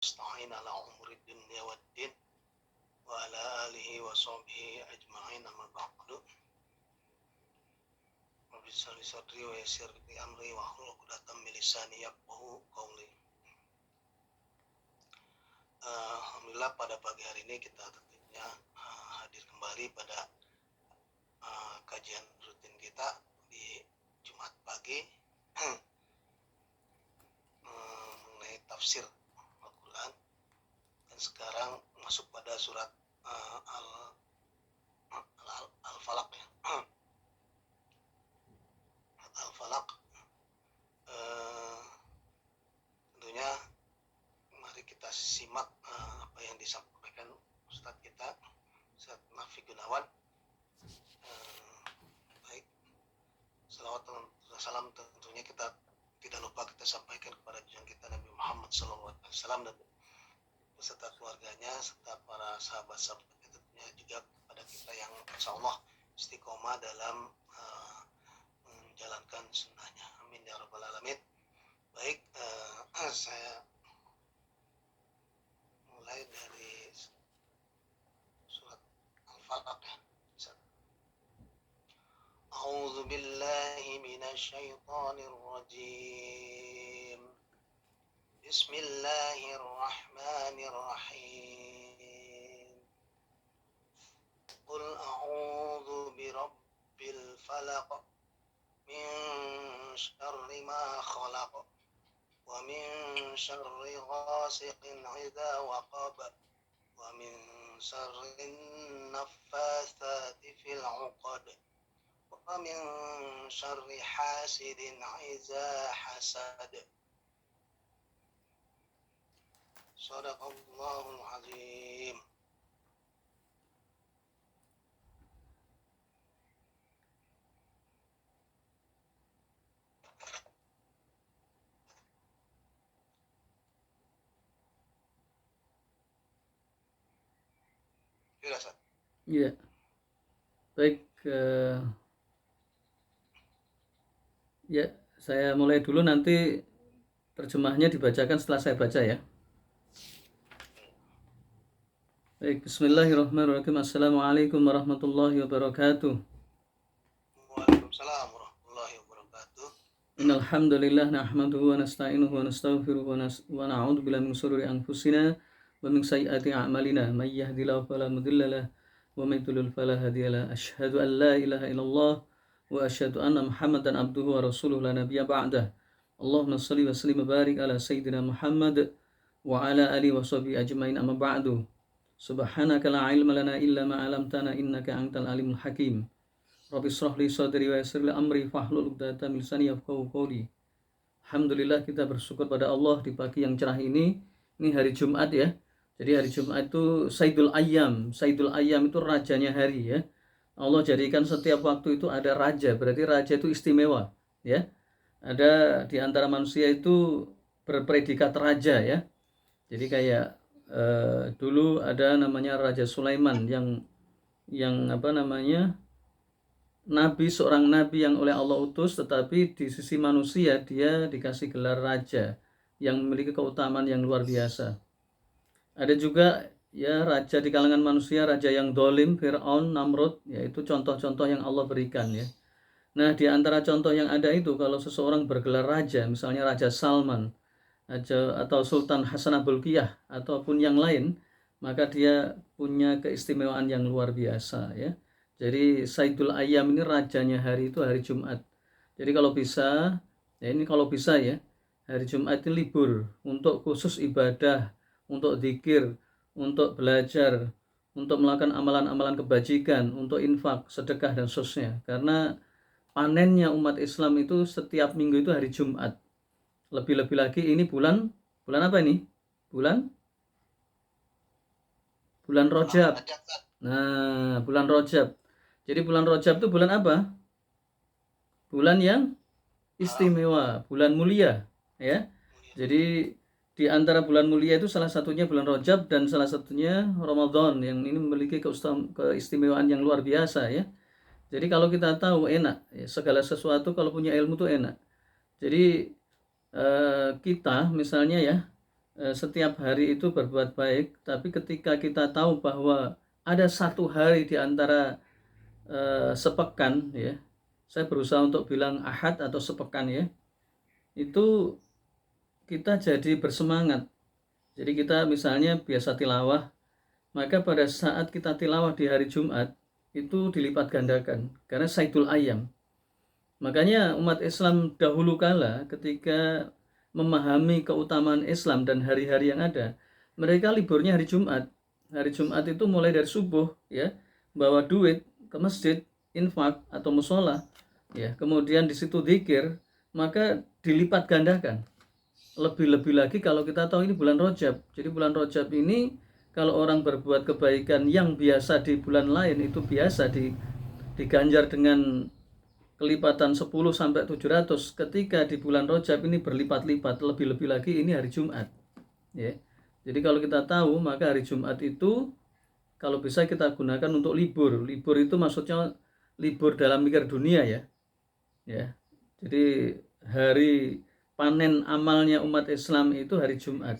nasta'in ala umuri dunya waddin wa ala alihi wa sahbihi ajma'in amma ba'du. Rabbi shrah li sadri wa yassir li amri wa hlul 'uqdatam min lisani yafqahu qawli. Alhamdulillah pada pagi hari ini kita tentunya hadir kembali pada kajian rutin kita di Jumat pagi mengenai tafsir Al-Quran. Dan sekarang masuk pada surat Al-Falaq ya. Al-Falaq. Tentunya mari kita simak apa yang disampaikan Ustadz kita, Ustadz Nafi Gunawan. Baik, salawat dan salam tentunya kita tidak lupa kita sampaikan kepada junjungan kita Nabi Muhammad SAW dan beserta keluarganya serta para sahabat-sahabatnya, tentunya juga kepada kita yang insya Allah istiqomah dalam menjalankan sunnahnya. Amin ya rabbal alamin. Baik, saya mulai dari surat Al-Falaq ya. A'udzu billahi minasy syaithanir rajim. Bismillahirrahmanirrahim. Qul a'udzu birabbil falaq min syarri ma khalaq wa min syarri ghasiqin 'idza waqab wa min syarri naffatsati fil 'uqad wa min syarri hasidin 'idza hasad. Shadaqallahul azim. Iya, baik. Ya, saya mulai dulu, nanti terjemahnya dibacakan setelah saya baca ya. Baik, bismillahirrahmanirrahim. Assalamualaikum warahmatullahi wabarakatuh. Waalaikumsalam warahmatullahi wabarakatuh. Innal hamdalillah nahmaduhu wa nasta'inuhu wa nastaghfiruhu wa na'udzu billahi min shururi anfusina wa min sayyiati a'malina. May yahdihillahu fala mudilla lahu wa may yudlil fala hadiya lahu. Asyhadu an la ilaha illallah wa asyhadu anna Muhammadan abduhu wa rasuluhu la nabiyya ba'dah. Allahumma shalli wa sallim wa barik ala sayyidina Muhammad wa ala alihi wa sahbihi ajmain, amma ba'du. Subhanaka la ilma lana illa ma 'allamtana innaka antal alimul hakim. Rabbi shrah li sadri wa yassir li amri wahlul 'uqdatam min lisani yafqahu qawli. Alhamdulillah, kita bersyukur pada Allah di pagi yang cerah ini. Ini hari Jumat ya. Jadi hari Jumat itu Sayyidul Ayyam. Sayyidul Ayyam itu rajanya hari ya. Allah jadikan setiap waktu itu ada raja, berarti raja itu istimewa ya. Ada di antara manusia itu berpredikat raja ya. Jadi kayak dulu ada namanya Raja Sulaiman yang apa namanya, nabi, seorang nabi yang oleh Allah utus, tetapi di sisi manusia dia dikasih gelar raja yang memiliki keutamaan yang luar biasa. Ada juga ya raja di kalangan manusia, raja yang dolim, Fir'aun, Namrud, yaitu contoh-contoh yang Allah berikan ya. Nah, di antara contoh yang ada itu, kalau seseorang bergelar raja, misalnya Raja Salman atau Sultan Hasanah Bolkiah ataupun yang lain, maka dia punya keistimewaan yang luar biasa ya. Jadi Sayyidul Ayyam ini rajanya hari itu hari Jumat. Jadi kalau bisa ya, ini kalau bisa ya, hari Jumat ini libur untuk khusus ibadah, untuk zikir, untuk belajar, untuk melakukan amalan-amalan kebajikan, untuk infak, sedekah dan seterusnya. Karena panennya umat Islam itu setiap minggu itu hari Jumat. Lebih-lebih lagi ini bulan apa ini? Bulan Rajab. Nah, bulan Rajab. Jadi bulan Rajab itu bulan apa? Bulan yang istimewa, bulan mulia ya. Jadi di antara bulan mulia itu salah satunya bulan Rajab dan salah satunya Ramadan, yang ini memiliki keistimewaan yang luar biasa ya. Jadi kalau kita tahu enak ya, segala sesuatu kalau punya ilmu itu enak. Jadi kita misalnya ya, setiap hari itu berbuat baik, tapi ketika kita tahu bahwa ada satu hari di antara sepekan ya, saya berusaha untuk bilang ahad atau sepekan ya, itu kita jadi bersemangat. Jadi kita misalnya biasa tilawah, maka pada saat kita tilawah di hari Jumat itu dilipat gandakan karena Saidul Ayam. Makanya umat Islam dahulu kala ketika memahami keutamaan Islam dan hari-hari yang ada, mereka liburnya hari Jumat. Hari Jumat itu mulai dari subuh ya, bawa duit ke masjid, infak atau musola ya, kemudian di situ zikir, maka dilipat gandakan. Lebih-lebih lagi kalau kita tahu ini bulan Rajab. Jadi bulan Rajab ini kalau orang berbuat kebaikan yang biasa di bulan lain itu biasa diganjar dengan kelipatan 10 sampai 700, ketika di bulan Rajab ini berlipat-lipat, lebih-lebih lagi ini hari Jumat ya. Jadi kalau kita tahu maka hari Jumat itu kalau bisa kita gunakan untuk libur. Libur itu maksudnya libur dalam mikir dunia ya. Jadi hari panen amalnya umat Islam itu hari Jumat.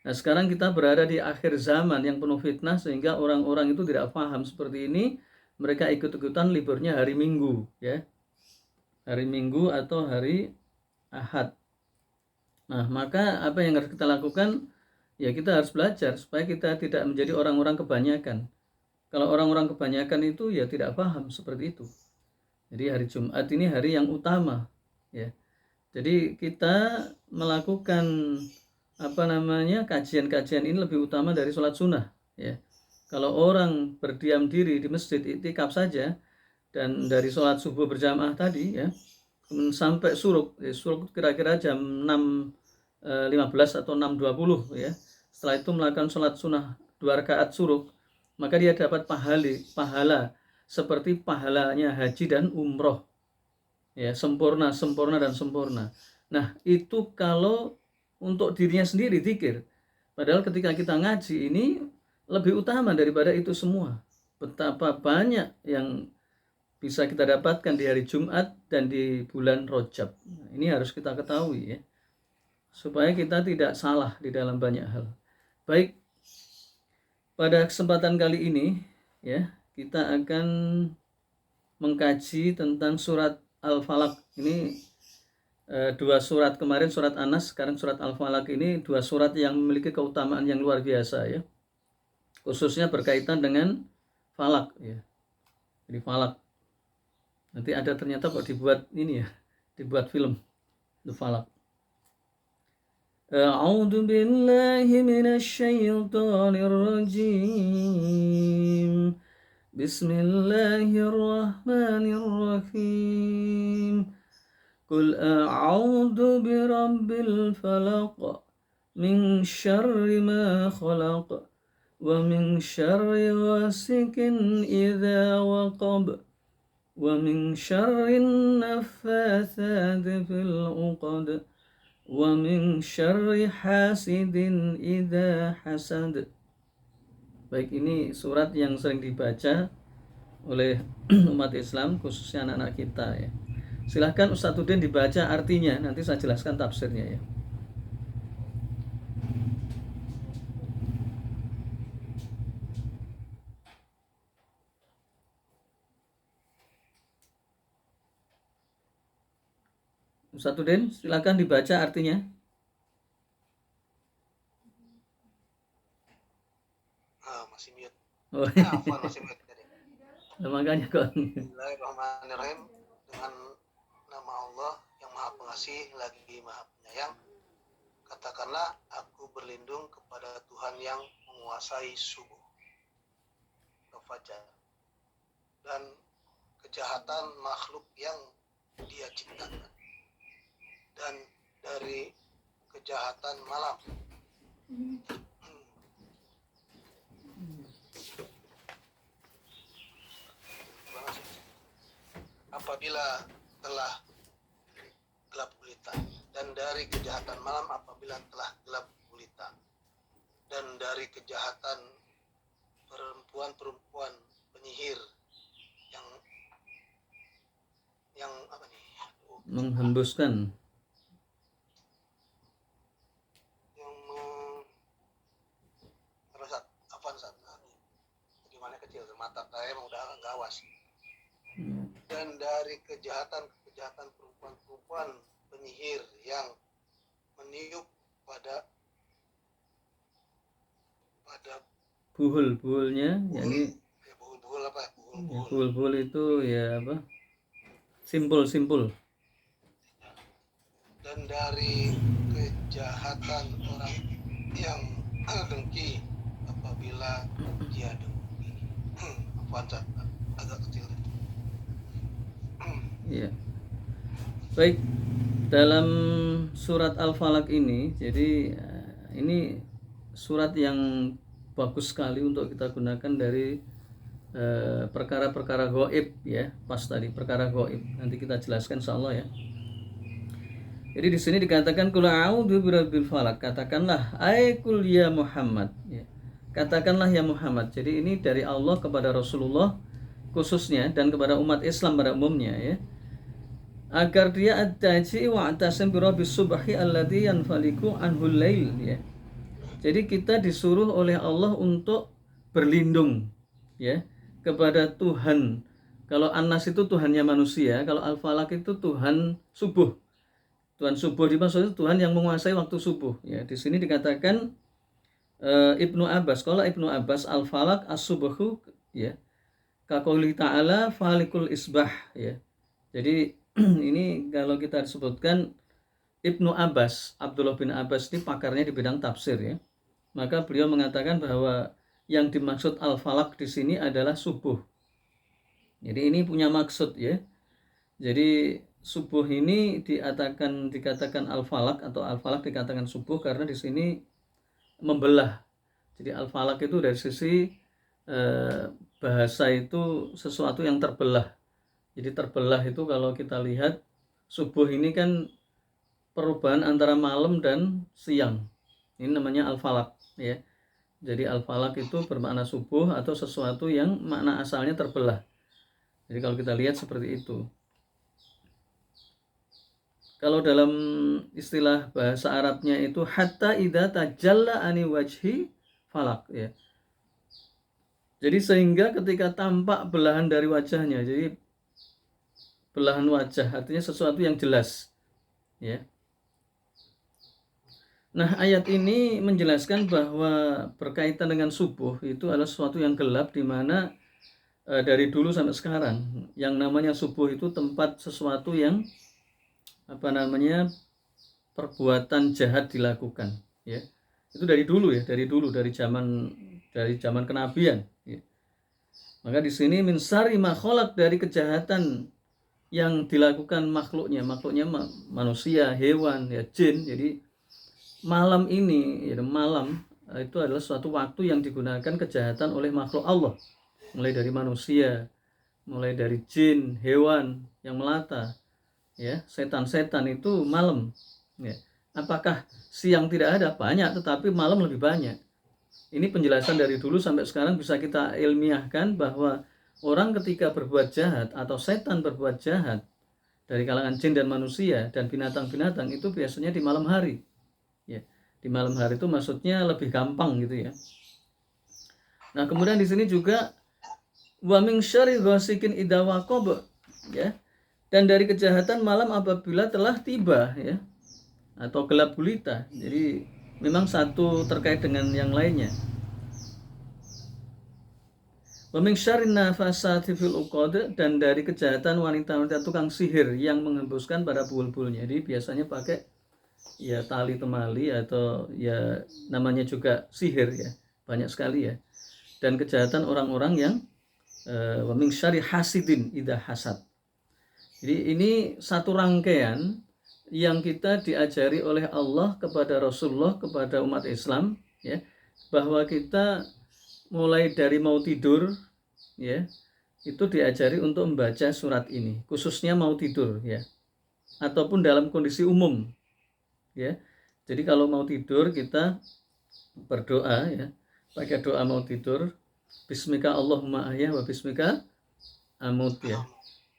Nah sekarang kita berada di akhir zaman yang penuh fitnah sehingga orang-orang itu tidak paham seperti ini. Mereka ikut-ikutan liburnya hari Minggu ya, hari Minggu atau hari Ahad. Nah maka apa yang harus kita lakukan? Ya kita harus belajar supaya kita tidak menjadi orang-orang kebanyakan. Kalau orang-orang kebanyakan itu ya tidak paham seperti itu. Jadi hari Jumat ini hari yang utama ya. Jadi kita melakukan kajian-kajian ini lebih utama dari sholat sunnah ya. Kalau orang berdiam diri di masjid iktikaf saja dan dari sholat subuh berjamaah tadi ya sampai suruk kira-kira jam 6.15 atau 6.20 ya, setelah itu melakukan sholat sunnah 2 rakaat suruk, maka dia dapat pahala seperti pahalanya haji dan umroh ya, sempurna. Nah itu kalau untuk dirinya sendiri zikir, padahal ketika kita ngaji ini lebih utama daripada itu semua. Betapa banyak yang bisa kita dapatkan di hari Jumat dan di bulan Rajab. Ini harus kita ketahui ya, supaya kita tidak salah di dalam banyak hal. Baik, pada kesempatan kali ini ya kita akan mengkaji tentang surat Al-Falaq. Ini dua surat kemarin, surat Anas, sekarang surat Al-Falaq. Ini dua surat yang memiliki keutamaan yang luar biasa ya, khususnya berkaitan dengan falak ya. Jadi falak nanti ada ternyata kok dibuat ini ya, dibuat film The Falaq. A'udzu billahi minasyaitonir rajim. Bismillahirrahmanirrahim. Qul a'udzu birabbil falaq min syarri ma khalaq wa min syarri ghasikin idza waqab wa min syarrin naffatsati fil 'uqad wa min syarri hasidin idza hasad. Baik, ini surat yang sering dibaca oleh umat Islam khususnya anak-anak kita ya. Silahkan Ustadz Udin dibaca artinya, nanti saya jelaskan tafsirnya ya. Ustadz Udin, silakan dibaca artinya. Masih mute. Oh. Masih mute tadi. Makanya kok. Bismillahirrahmanirrahim. Dengan nama Allah yang Maha Pengasih lagi Maha Penyayang. Katakanlah, aku berlindung kepada Tuhan yang menguasai subuh, fajar, dan kejahatan makhluk yang Dia ciptakan, dan dari kejahatan malam. Apabila telah gelap gulita, dan dari kejahatan malam apabila telah gelap gulita, dan dari kejahatan perempuan-perempuan penyihir yang apa nih? Menghembuskan. Yang mata kalian udah gawas. Dan dari kejahatan perempuan penyihir yang meniup pada buhul-buhulnya, yakni buhul apa? buhul-buhul itu ya apa? Simpul-simpul. Dan dari kejahatan orang yang dengki apabila dia dengki. Pancat agak kecil. Ya. Baik, dalam surat Al-Falaq ini, jadi ini surat yang bagus sekali untuk kita gunakan dari perkara-perkara gaib ya, pas tadi perkara gaib. Nanti kita jelaskan insyaallah ya. Jadi di sini dikatakan qul a'udzu birabbil falaq, katakanlah ai qul ya Muhammad ya. Katakanlah ya Muhammad. Jadi ini dari Allah kepada Rasulullah khususnya dan kepada umat Islam pada umumnya ya. Agar dia at-taji wa atasim birabbis subhi alladzi yanfaliku anhul lail ya. Jadi kita disuruh oleh Allah untuk berlindung ya kepada Tuhan. Kalau An-Nas itu Tuhannya manusia, kalau Al-Falaq itu Tuhan subuh. Tuhan subuh dimaksud Tuhan yang menguasai waktu subuh ya. Di sini dikatakan Ibnu Abbas, kalau Ibnu Abbas Al-Falaq as-subhu ya. Kaqouli ta'ala falikul isbah ya. Jadi ini kalau kita disebutkan Ibnu Abbas, Abdullah bin Abbas ini pakarnya di bidang tafsir ya. Maka beliau mengatakan bahwa yang dimaksud al-falaq di sini adalah subuh. Jadi ini punya maksud ya. Jadi subuh ini dikatakan al-falaq atau al-falaq dikatakan subuh karena di sini membelah. Jadi al-falaq itu dari sisi bahasa itu sesuatu yang terbelah. Jadi terbelah itu kalau kita lihat subuh ini kan perubahan antara malam dan siang. Ini namanya al-falaq ya. Jadi al-falaq itu bermakna subuh atau sesuatu yang makna asalnya terbelah. Jadi kalau kita lihat seperti itu. Kalau dalam istilah bahasa Arabnya itu hatta idza tajalla ani wajhi falaq ya. Jadi sehingga ketika tampak belahan dari wajahnya. Jadi belahan wajah artinya sesuatu yang jelas ya. Nah, ayat ini menjelaskan bahwa berkaitan dengan subuh itu adalah sesuatu yang gelap di mana dari dulu sampai sekarang yang namanya subuh itu tempat sesuatu yang perbuatan jahat dilakukan ya. Itu dari dulu ya, dari zaman kenabian ya. Maka di sini min syarri ma khalaq, dari kejahatan yang dilakukan makhluknya manusia, hewan, ya jin. Jadi malam ini, ya, malam itu adalah suatu waktu yang digunakan kejahatan oleh makhluk Allah, mulai dari manusia, mulai dari jin, hewan yang melata, ya setan-setan itu malam. Ya. Apakah siang tidak ada? Banyak, tetapi malam lebih banyak. Ini penjelasan dari dulu sampai sekarang bisa kita ilmiahkan bahwa orang ketika berbuat jahat atau setan berbuat jahat dari kalangan jin dan manusia dan binatang-binatang itu biasanya di malam hari. Ya, di malam hari itu maksudnya lebih gampang gitu ya. Nah, kemudian di sini juga wa min syarri ghasikin idza waqab ya. Dan dari kejahatan malam apabila telah tiba ya. Atau gelap gulita. Jadi memang satu terkait dengan yang lainnya. Wa min syarrin nafasati fil uqad, dan dari kejahatan wanita-wanita tukang sihir yang menghembuskan pada buhul-buhulnya. Jadi biasanya pakai ya tali temali atau ya namanya juga sihir ya. Banyak sekali ya. Dan kejahatan orang-orang yang wa min syarri hasidin idza hasad. Jadi ini satu rangkaian yang kita diajari oleh Allah kepada Rasulullah, kepada umat Islam ya, bahwa kita mulai dari mau tidur ya, itu diajari untuk membaca surat ini, khususnya mau tidur ya, ataupun dalam kondisi umum ya. Jadi kalau mau tidur kita berdoa ya, pakai doa mau tidur, bismika Allahumma ahya wa bismika amut ya.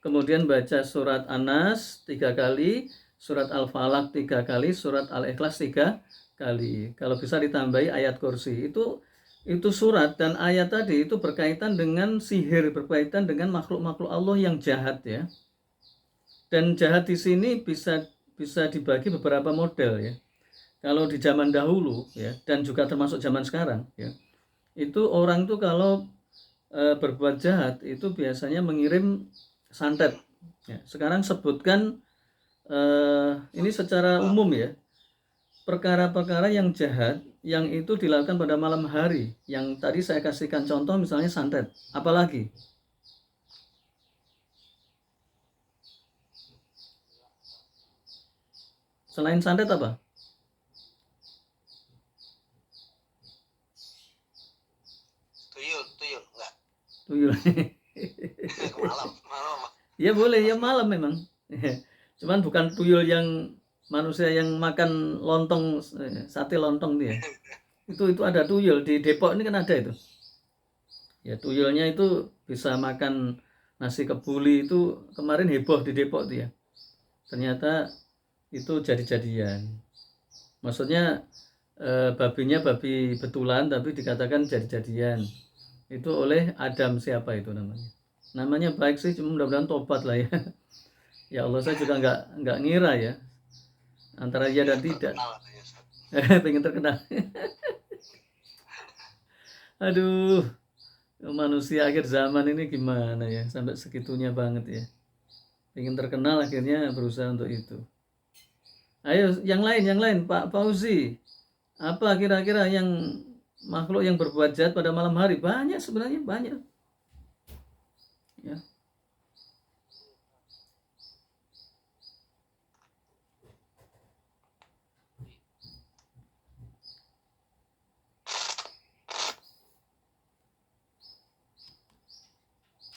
Kemudian baca surat An-Nas 3 kali, surat Al-Falaq 3 kali, surat Al-Ikhlas 3 kali. Kalau bisa ditambahi ayat kursi. Itu itu surat dan ayat tadi itu berkaitan dengan sihir, berkaitan dengan makhluk-makhluk Allah yang jahat ya. Dan jahat di sini bisa dibagi beberapa model ya. Kalau di zaman dahulu ya, dan juga termasuk zaman sekarang ya, itu orang tuh kalau berbuat jahat itu biasanya mengirim santet ya. Sekarang sebutkan ini secara umum ya, perkara-perkara yang jahat yang itu dilakukan pada malam hari, yang tadi saya kasihkan contoh misalnya santet. Apalagi selain santet apa? Tuyul enggak. Tuyul. malam. Ya boleh, ya malam memang. Cuman bukan tuyul yang manusia yang makan lontong, sate lontong dia. Itu ada tuyul di Depok ini kan ada itu. Ya tuyulnya itu bisa makan nasi kebuli, itu kemarin heboh di Depok tuh ya. Ternyata itu jadi-jadian. Maksudnya babinya babi betulan tapi dikatakan jadi-jadian. Itu oleh Adam, siapa itu namanya? Namanya baik sih, cuma mudah-mudahan tobat lah ya. Ya Allah, saya juga nggak ngira ya antara iya dan tidak. Pengen terkenal. Aduh, manusia akhir zaman ini gimana ya, sampai segitunya banget ya. Pengen terkenal akhirnya berusaha untuk itu. Ayo yang lain Pak Fauzi. Apa kira-kira yang makhluk yang berbuat jahat pada malam hari? Banyak sebenarnya, banyak. Ya.